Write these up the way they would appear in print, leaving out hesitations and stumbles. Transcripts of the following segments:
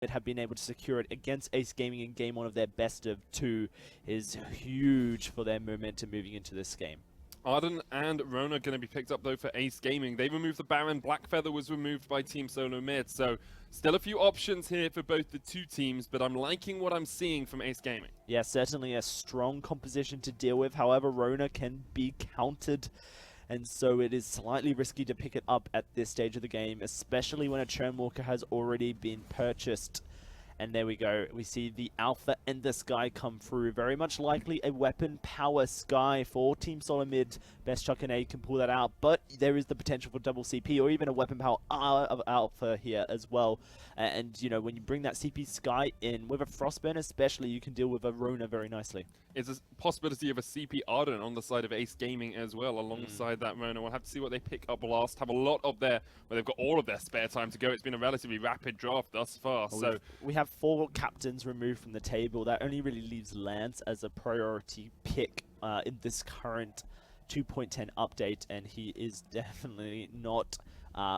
have been able to secure it against Ace Gaming in game one of their best of two is huge for their momentum moving into this game. Arden and Rona going to be picked up though for Ace Gaming. They removed the Baron. Blackfeather was removed by Team SoloMid. So still a few options here for both the two teams, but I'm liking what I'm seeing from Ace Gaming. Yeah, certainly a strong composition to deal with. However, Rona can be countered, and so it is slightly risky to pick it up at this stage of the game, especially when a Churnwalker has already been purchased. And there we go. We see the Alpha and the Sky come through. Very much likely a weapon power Sky for Team SoloMid. Best Chuck and A can pull that out, but there is the potential for double CP or even a weapon power of Alpha here as well. And you know, when you bring that CP Sky in with a Frostburn especially, you can deal with a Rona very nicely. It's a possibility of a CP Arden on the side of Ace Gaming as well, alongside that Rona. We'll have to see what they pick up last. Have a lot of their, well, they've got all of their spare time to go. It's been a relatively rapid draft thus far. Well, so we have 4 captains removed from the table. That only really leaves Lance as a priority pick in this current 2.10 update, and he is definitely not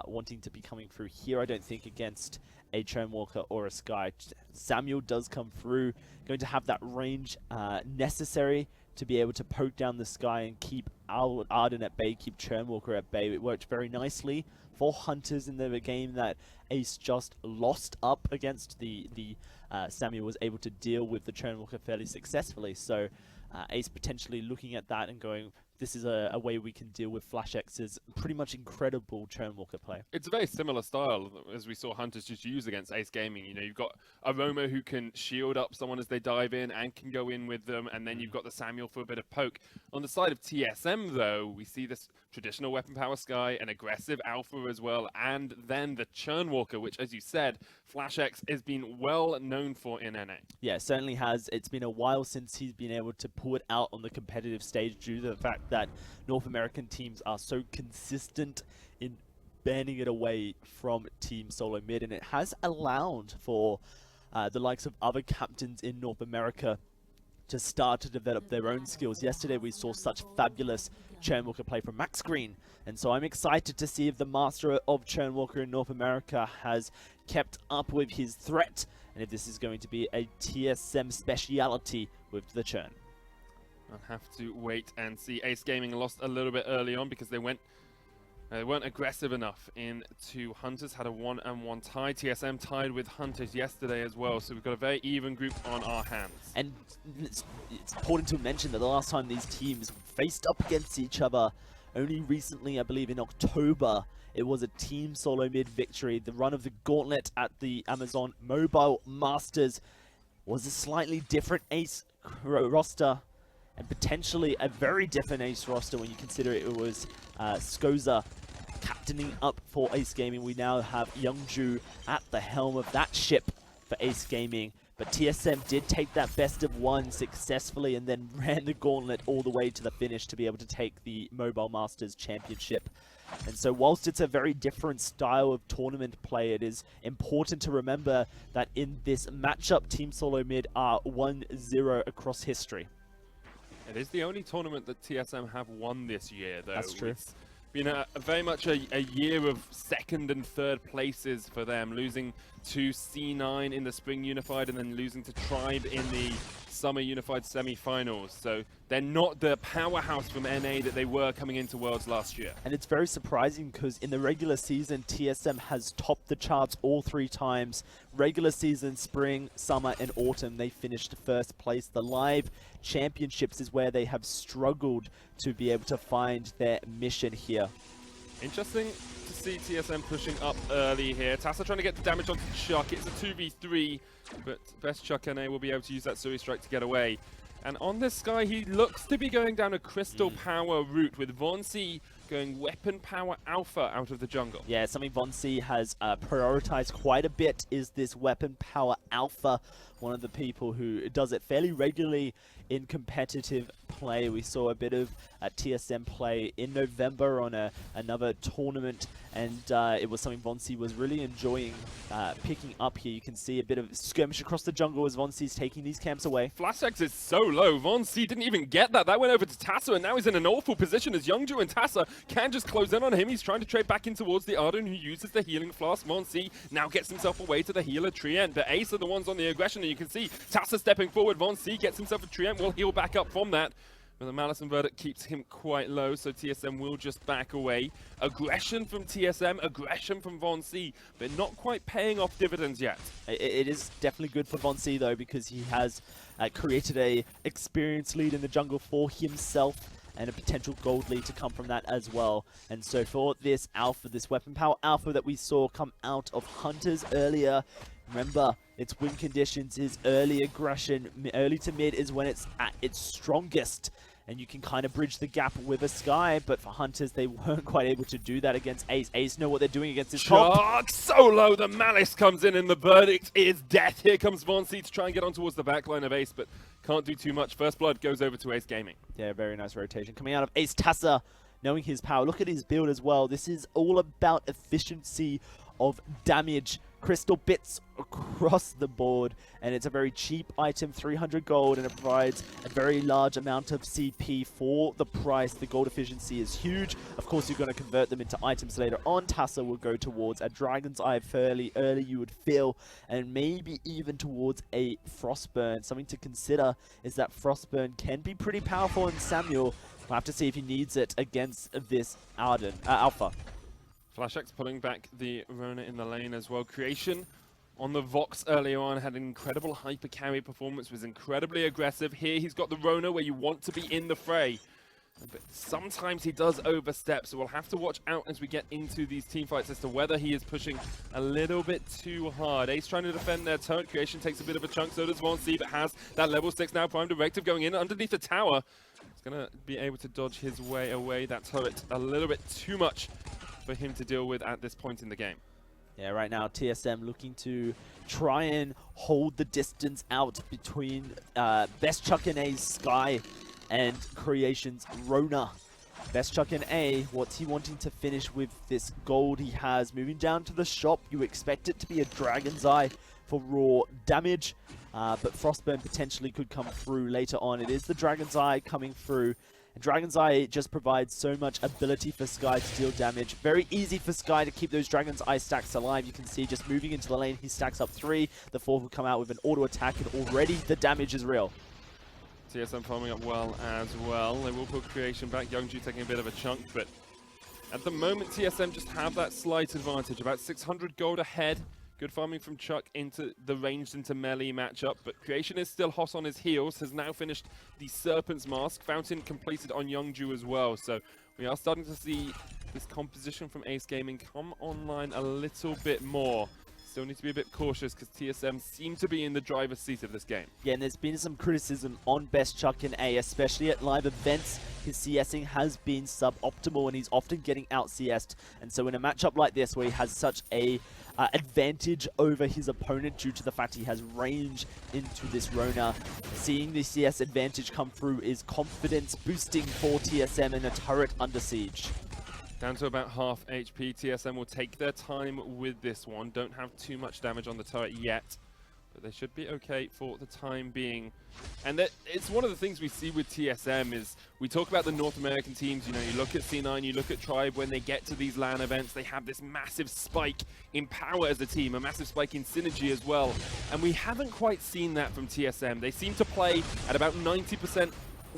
wanting to be coming through here, I don't think, against a Churnwalker or a Sky. Samuel does come through, going to have that range necessary to be able to poke down the Sky and keep Arden at bay, keep Churnwalker at bay. It worked very nicely for Hunters in the game that Ace just lost up against. The Samuel was able to deal with the Churnwalker fairly successfully, so Ace potentially looking at that and going, this is a way we can deal with Flash X's pretty much incredible Churnwalker play. it's a very similar style as we saw Hunters just use against Ace Gaming. You know, you've got Aroma who can shield up someone as they dive in and can go in with them, and then you've got the Samuel for a bit of poke. On the side of TSM though, we see this traditional weapon power Sky, an aggressive Alpha as well, and then the Churnwalker, which, as you said, Flash X has been well known for in NA. Yeah, it certainly has. It's been a while since he's been able to pull it out on the competitive stage due to the fact that North American teams are so consistent in banning it away from Team SoloMid, and it has allowed for the likes of other captains in North America to start to develop their own skills. Yesterday we saw such fabulous Churnwalker play from Max Green, and so I'm excited to see if the master of Churnwalker in North America has kept up with his threat, and if this is going to be a TSM speciality with the Churn. I'll have to wait and see. Ace Gaming lost a little bit early on because they weren't aggressive enough into Hunters. Had a 1-1 tie. TSM tied with Hunters yesterday as well, so we've got a very even group on our hands. And it's important to mention that the last time these teams faced up against each other, only recently, I believe in October, it was a Team SoloMid victory. The run of the gauntlet at the Amazon Mobile Masters was a slightly different Ace roster, and potentially a very different Ace roster when you consider it was Skoza captaining up for Ace Gaming. We now have Youngju at the helm of that ship for Ace Gaming, but TSM did take that best of one successfully and then ran the gauntlet all the way to the finish to be able to take the Mobile Masters Championship. And so whilst it's a very different style of tournament play, it is important to remember that in this matchup, Team SoloMid are 1-0 across history. It is the only tournament that TSM have won this year, though. That's true. It's been very much a year of second and third places for them, losing to C9 in the Spring Unified and then losing to Tribe in the Summer Unified semi-finals. So they're not the powerhouse from NA that they were coming into Worlds last year. And it's very surprising because in the regular season, TSM has topped the charts all 3 times. Regular season, spring, summer, and autumn, they finished first place. The live championships is where they have struggled to be able to find their mission here. Interesting to see TSM pushing up early here. Tassa trying to get the damage onto Chuck. It's a 2v3, but best Chuck NA will be able to use that Sui Strike to get away. And on this Sky, he looks to be going down a Crystal Power route, with Vonsi going Weapon Power Alpha out of the jungle. Yeah, something Vonsi has prioritized quite a bit is this Weapon Power Alpha. One of the people who does it fairly regularly in competitive play. We saw a bit of TSM play in November on another tournament, and it was something Vonsi was really enjoying picking up here. You can see a bit of skirmish across the jungle as Vonsi's taking these camps away. FlashX is so low. Vonsi didn't even get that. That went over to Tassa, and now he's in an awful position as Youngju and Tassa can just close in on him. He's trying to trade back in towards the Arden, who uses the healing flask. Vonsi now gets himself away to the healer Trient. The Ace are the ones on the aggression, and you can see Tassa stepping forward. Vonsi gets himself a Trient, will heal back up from that. But the Malice and Verdict keeps him quite low, so TSM will just back away. Aggression from TSM, aggression from Vonsi, but not quite paying off dividends yet. It is definitely good for Vonsi though, because he has created a experienced lead in the jungle for himself, and a potential gold lead to come from that as well. And so for this alpha, this weapon power alpha that we saw come out of Hunters earlier, remember, its win conditions is early aggression. Early to mid is when it's at its strongest, and you can kind of bridge the gap with a Sky, but for Hunters, they weren't quite able to do that against Ace. Ace know what they're doing against this top. Chuck solo, the Malice comes in, and the verdict is death. Here comes Vonsi to try and get on towards the backline of Ace, but can't do too much. First blood goes over to Ace Gaming. Yeah, very nice rotation coming out of Ace Tassa, knowing his power. Look at his build as well. This is all about efficiency of damage. Crystal bits across the board, and it's a very cheap item, 300 gold, and it provides a very large amount of CP for the price. The gold efficiency is huge. Of course, you're going to convert them into items later on. Tassa will go towards a Dragon's Eye fairly early, you would feel, and maybe even towards a Frostburn. Something to consider is that Frostburn can be pretty powerful, and Samuel will have to see if he needs it against this Arden, Alpha. FlashX pulling back the Rona in the lane as well. Creation on the Vox earlier on had an incredible hyper carry performance, was incredibly aggressive. Here he's got the Rona where you want to be in the fray, but sometimes he does overstep, so we'll have to watch out as we get into these team fights as to whether he is pushing a little bit too hard. Ace trying to defend their turret. Creation takes a bit of a chunk, so does Vonsi, but has that level 6 now. Prime Directive going in underneath the tower. He's going to be able to dodge his way away. That turret a little bit too much for him to deal with at this point in the game. Yeah, right now TSM looking to try and hold the distance out between Best Chuck and A's Sky and Creation's Rona. Best Chuck and A, what's he wanting to finish with this gold he has? Moving down to the shop, you expect it to be a Dragon's Eye for raw damage, but Frostburn potentially could come through later on. It is the Dragon's Eye coming through. And Dragon's Eye just provides so much ability for Sky to deal damage. Very easy for Sky to keep those Dragon's Eye stacks alive. You can see just moving into the lane, he stacks up 3. The 4th will come out with an auto attack, and already the damage is real. TSM farming up well as well. They will put Creation back. Youngju taking a bit of a chunk, but at the moment TSM just have that slight advantage. About 600 gold ahead. Good farming from Chuck into the ranged into melee matchup, but Creation is still hot on his heels, has now finished the Serpent's Mask. Fountain completed on Youngju as well, so we are starting to see this composition from Ace Gaming come online a little bit more. Still need to be a bit cautious because TSM seem to be in the driver's seat of this game. Yeah, and there's been some criticism on Best Chuck and A, especially at live events. His CSing has been suboptimal and he's often getting out CS'd. And so in a matchup like this where he has such a advantage over his opponent due to the fact he has range into this Rona, seeing the CS advantage come through is confidence boosting for TSM in a turret under siege. Down to about half HP. TSM will take their time with this one. Don't have too much damage on the turret yet, but they should be okay for the time being. And it's one of the things we see with TSM is we talk about the North American teams. You know, you look at C9, you look at Tribe. When they get to these LAN events, they have this massive spike in power as a team, a massive spike in synergy as well. And we haven't quite seen that from TSM. They seem to play at about 90%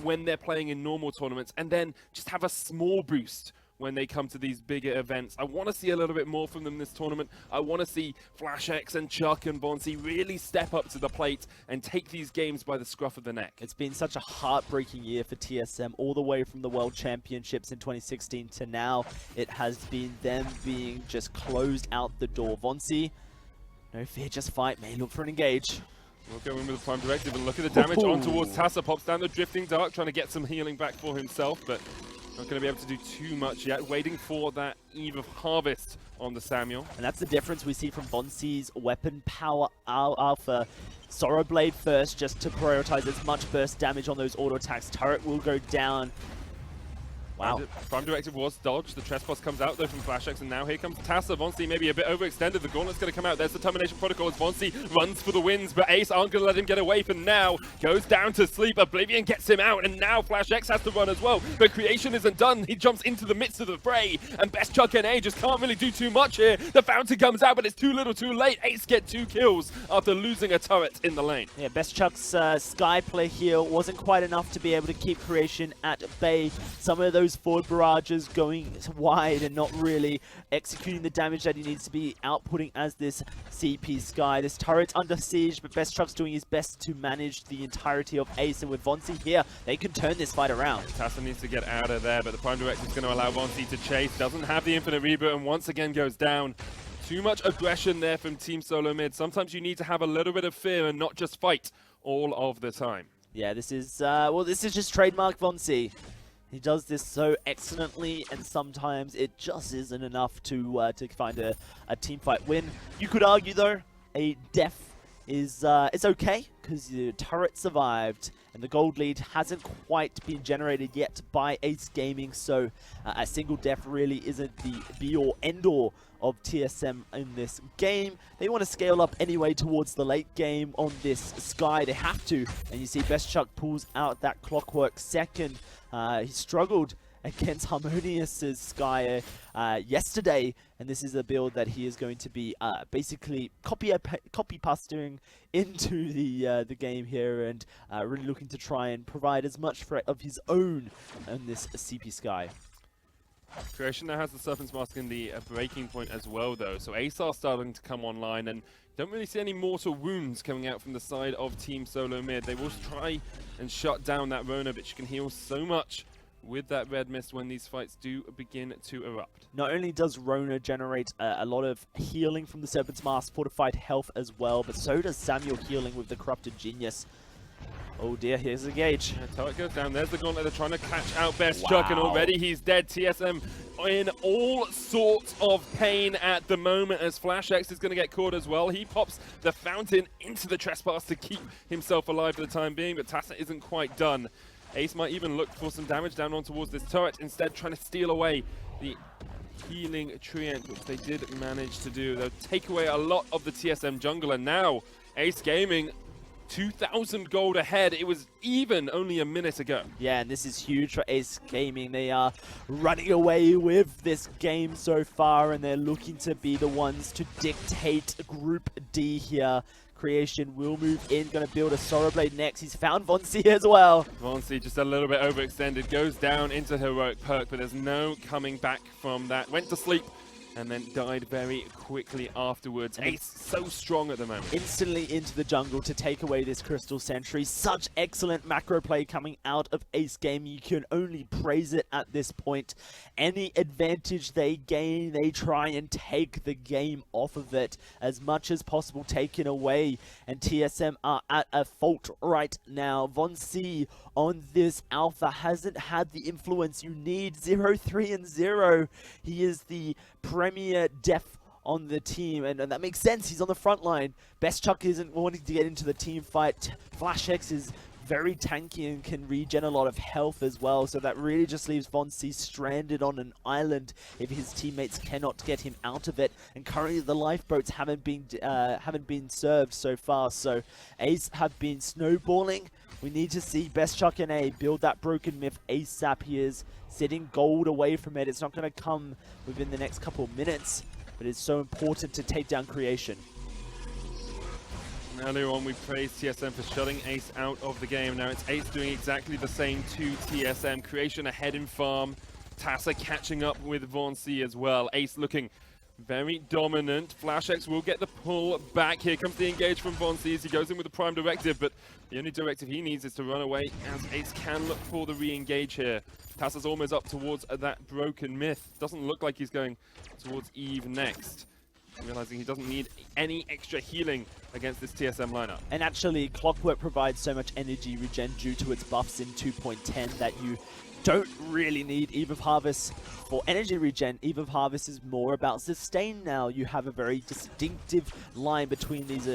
when they're playing in normal tournaments, and then just have a small boost when they come to these bigger events. I want to see a little bit more from them this tournament. I want to see FlashX and Chuck and Vonsi really step up to the plate and take these games by the scruff of the neck. It's been such a heartbreaking year for TSM, all the way from the World Championships in 2016 to now. It has been them being just closed out the door. Vonsi, no fear, just fight. May look for an engage. We'll go in with the Prime Directive and look at the damage on towards Tassa. Pops down the Drifting Dark, trying to get some healing back for himself, but Not going to be able to do too much yet. Waiting for that Eve of Harvest on the Samuel. And that's the difference we see from Vonsi's weapon power alpha. Sorrow Blade first, just to prioritize as much burst damage on those auto attacks. Turret will go down. Wow. Prime Directive was dodged. The Trespass comes out though from FlashX, and now here comes Tassa. Vonsi maybe a bit overextended. The Gauntlet's going to come out. There's the Termination Protocol as Vonsi runs for the wins, but Ace aren't going to let him get away for now. Goes down to sleep. Oblivion gets him out, and now FlashX has to run as well. But Creation isn't done. He jumps into the midst of the fray, and Best Chuck NA just can't really do too much here. The Fountain comes out, but it's too little too late. Ace get 2 kills after losing a turret in the lane. Yeah, Best Chuck's Sky play here wasn't quite enough to be able to keep Creation at bay. Some of those forward barrages going wide and not really executing the damage that he needs to be outputting as this CP Sky. This turret's under siege, but Best Chuck's doing his best to manage the entirety of Ace, and with Vonsi here, they can turn this fight around. Tassa needs to get out of there, but the Prime Directive is going to allow Vonsi to chase. Doesn't have the infinite reboot, and once again goes down. Too much aggression there from Team SoloMid. Sometimes you need to have a little bit of fear and not just fight all of the time. Yeah, this is, well, this is just trademark Vonsi. He does this so excellently, and sometimes it just isn't enough to find a team fight win. You could argue, though, a death is okay, because the turret survived, and the gold lead hasn't quite been generated yet by Ace Gaming, so a single death really isn't the be-all, end-all of TSM in this game. They want to scale up anyway towards the late game on this Sky. They have to, and you see Best Chuck pulls out that Clockwork second. He struggled against Harmonious's Sky yesterday, and this is a build that he is going to be basically copy pasting into the game here, and really looking to try and provide as much threat of his own on this CP Sky. Creation now has the Serpent's Mask in the breaking point as well, though, so Ace are starting to come online, and don't really see any mortal wounds coming out from the side of Team SoloMid. They will try and shut down that Rona, but she can heal so much with that red mist when these fights do begin to erupt. Not only does Rona generate a lot of healing from the Serpent's Mask, fortified health as well, but so does Samuel healing with the Corrupted Genius. Oh dear, here's the gauge. Yeah, turret goes down. There's the Gauntlet. They're trying to catch out Best Chuck, and already he's dead. TSM in all sorts of pain at the moment, as FlashX is going to get caught as well. He pops the Fountain into the Trespass to keep himself alive for the time being, but Tassa isn't quite done. Ace might even look for some damage down on towards this turret, instead trying to steal away the healing Treant, which they did manage to do. They'll take away a lot of the TSM jungle, and now Ace Gaming 2,000 gold ahead. It was even only a minute ago. Yeah, and this is huge for Ace Gaming. They are running away with this game so far, and they're looking to be the ones to dictate Group D here. Creation will move in, going to build a Sorrow Blade next. He's found Vonsi as well. Vonsi just a little bit overextended, goes down into Heroic Perk, but there's no coming back from that. Went to sleep and then died very quickly afterwards. Ace so strong at the moment. Instantly into the jungle to take away this Crystal Sentry. Such excellent macro play coming out of Ace Gaming. You can only praise it at this point. Any advantage they gain, they try and take the game off of it as much as possible, taken away. And TSM are at a fault right now. Vonsi on this alpha hasn't had the influence you need. 0-3 and 0. He is the premier def on the team, and that makes sense. He's on the front line. Best Chuck isn't wanting to get into the team fight. FlashX is very tanky and can regen a lot of health as well, so that really just leaves Vonsi stranded on an island if his teammates cannot get him out of it. And currently the lifeboats haven't been served so far, so Ace have been snowballing. We need to see Best Chuck NA build that Broken Myth ASAP. He is sitting gold away from it. It's not going to come within the next couple of minutes, but it's so important to take down Creation. Earlier on, we praised TSM for shutting Ace out of the game. Now it's Ace doing exactly the same to TSM. Creation ahead in farm. Tassa catching up with Vonsi as well. Ace looking very dominant. FlashX will get the pull back. Here comes the engage from Vonsi as he goes in with the Prime Directive, but the only directive he needs is to run away, as Ace can look for the re-engage here. Tassa's almost up towards that Broken Myth. Doesn't look like he's going towards Eve next. realizing he doesn't need any extra healing against this TSM lineup. And actually, Clockwork provides so much energy regen due to its buffs in 2.10 that you don't really need Eve of Harvest for energy regen. Eve of Harvest is more about sustain now. You have a very distinctive line between these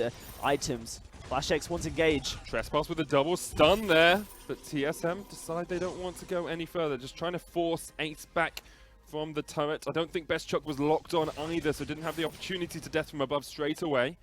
items. Flash X wants engage. Trespass with a double stun there, but TSM decide they don't want to go any further, just trying to force Ace back from the turret. I don't think Best Chuck was locked on either, so didn't have the opportunity to death from above straight away.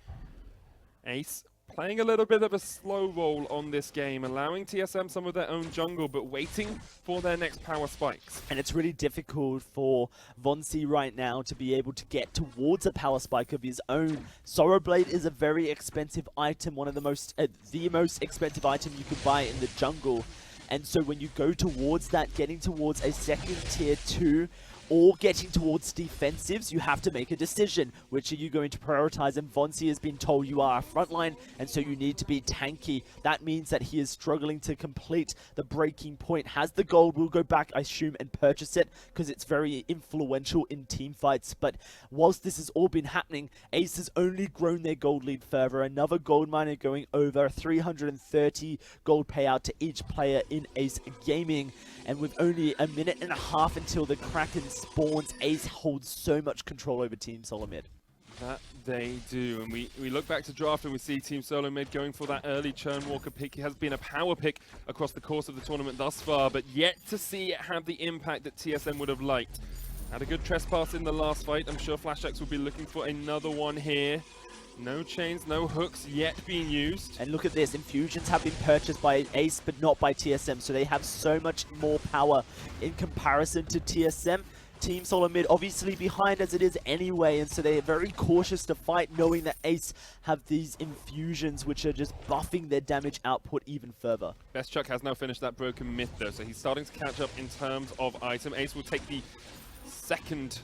Ace playing a little bit of a slow roll on this game, allowing TSM some of their own jungle, but waiting for their next power spikes. And it's really difficult for Vonsi right now to be able to get towards a power spike of his own. Sorrow Blade is a very expensive item, one of the most expensive item you could buy in the jungle. And so when you go towards that, getting towards a second tier 2, or getting towards defensives, you have to make a decision. Which are you going to prioritize? And Vonsi has been told you are a frontline, and so you need to be tanky. That means that he is struggling to complete the breaking point. Has the gold, will go back, I assume, and purchase it, because it's very influential in team fights. But whilst this has all been happening, Ace has only grown their gold lead further. Another gold miner going over 330 gold payout to each player in Ace Gaming. And with only a minute and a half until the Kraken spawns, Ace holds so much control over Team SoloMid. That they do, and we look back to draft and we see Team SoloMid going for that early Churnwalker pick. It has been a power pick across the course of the tournament thus far, but yet to see it have the impact that TSM would have liked. Had a good trespass in the last fight. I'm sure FlashX will be looking for another one here. No chains, no hooks yet being used. And look at this, infusions have been purchased by Ace, but not by TSM, so they have so much more power in comparison to TSM. Team SoloMid obviously behind as it is anyway, and so they're very cautious to fight, knowing that Ace have these infusions which are just buffing their damage output even further. Best Chuck has now finished that broken myth though, so he's starting to catch up in terms of item. Ace will take the second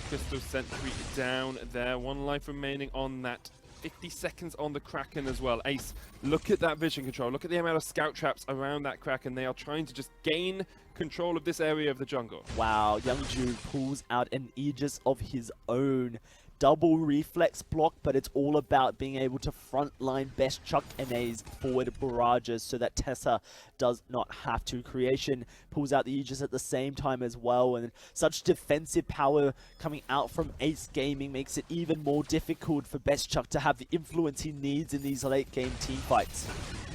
Crystal Sentry down there. One life remaining on that. 50 seconds on the Kraken as well. Ace, look at that vision control. Look at the amount of scout traps around that Kraken. They are trying to just gain control of this area of the jungle. Wow, Youngju pulls out an Aegis of his own. Double reflex block, but it's all about being able to frontline Best Chuck and A's forward barrages so that Tessa does not have to. Creation pulls out the Aegis at the same time as well, and such defensive power coming out from Ace Gaming makes it even more difficult for Best Chuck to have the influence he needs in these late game team fights.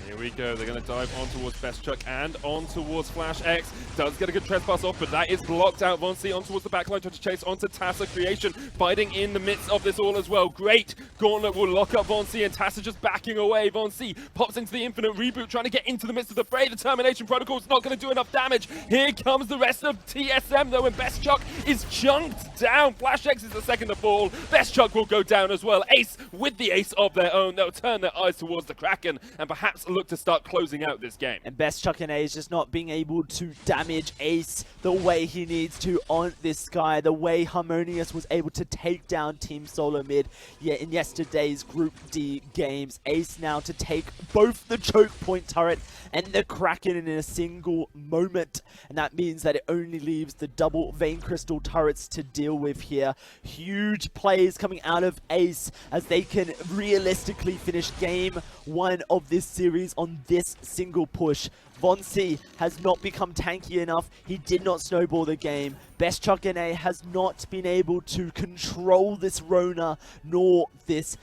Here we go, they're going to dive on towards Best Chuck and on towards Flash X. Does get a good trespass off, but that is blocked out. Vonsi on towards the backline, trying to chase onto Tassa. Creation fighting in the midst of this all as well. Great Gauntlet will lock up Vonsi, and Tassa just backing away. Vonsi pops into the infinite reboot, trying to get into the midst of the fray. The Termination Protocol is not going to do enough damage. Here comes the rest of TSM though, and Best Chuck is chunked down. Flash X is the second to fall. Best Chuck will go down as well. Ace with the ace of their own. They'll turn their eyes towards the Kraken and perhaps look to start closing out this game. And Best Chuck and Ace just not being able to damage Ace the way he needs to on this guy, the way Harmonious was able to take down Team SoloMid in yesterday's Group D games. Ace now to take both the choke point turret and the Kraken in a single moment, and that means that it only leaves the double Vein Crystal turrets to deal with here. Huge plays coming out of Ace as they can realistically finish game 1 of this series on this single push. Vonsi has not become tanky enough. He did not snowball the game. Best Chuck NA has not been able to control this Rona nor this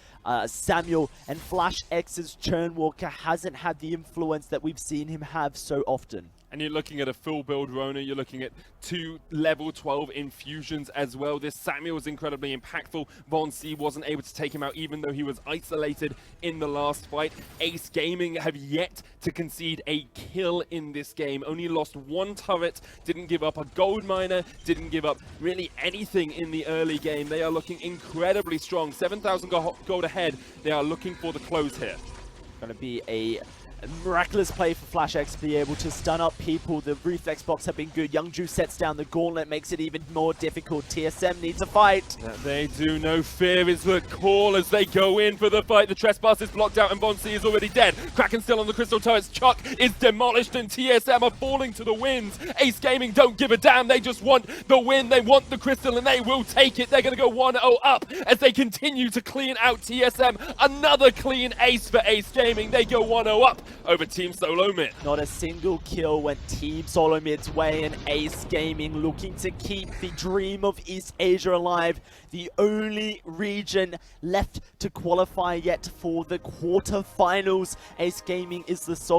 Samuel, and Flash X's Churnwalker hasn't had the influence that we've seen him have so often. And you're looking at a full build Rona, you're looking at 2 level 12 infusions as well. This Samuel was incredibly impactful. Vonsi wasn't able to take him out even though he was isolated in the last fight. Ace Gaming have yet to concede a kill in this game. Only lost 1 turret, didn't give up a gold miner, didn't give up really anything in the early game. They are looking incredibly strong. 7,000 gold ahead. They are looking for the close here. Going to be a A miraculous play for FlashX to be able to stun up people. The reflex box have been good. Youngju sets down the gauntlet, makes it even more difficult. TSM needs a fight. They do. No fear is the call as they go in for the fight. The trespass is blocked out and Vonsi is already dead. Kraken still on the crystal turrets. Chuck is demolished and TSM are falling to the winds. Ace Gaming don't give a damn. They just want the win. They want the crystal and they will take it. They're going to go 1-0 up as they continue to clean out TSM. Another clean ace for Ace Gaming. They go 1-0 up over Team SoloMid. Not a single kill went Team SoloMid's way, and Ace Gaming looking to keep the dream of East Asia alive. The only region left to qualify yet for the quarterfinals. Ace Gaming is the sole